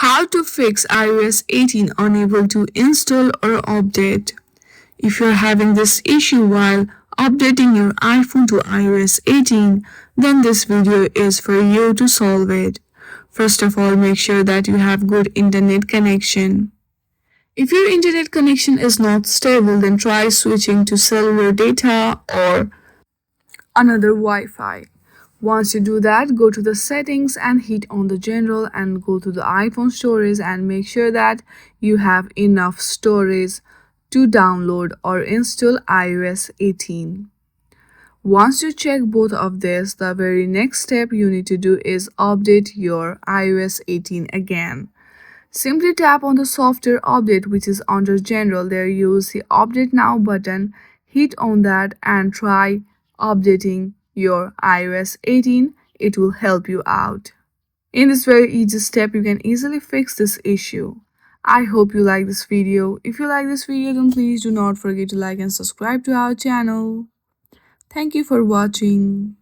How to fix iOS 18 unable to install or update. If you're having this issue while updating your iPhone to iOS 18, then this video is for you to solve it. First of all, make sure that you have good internet connection. If your internet connection is not stable, then try switching to cellular data or another Wi-Fi. Once you do that, go to the settings and hit on the general and go to the iPhone storage and make sure that you have enough storage to download or install iOS 18. Once you check both of this, the very next step you need to do is update your iOS 18 again. Simply tap on the software update which is under general. There you see update now button. Hit on that and try updating your iOS 18. It will help you out. In this very easy step, you can easily fix this issue. I hope you like this video. If you like this video, then please do not forget to like and subscribe to our channel. Thank you for watching.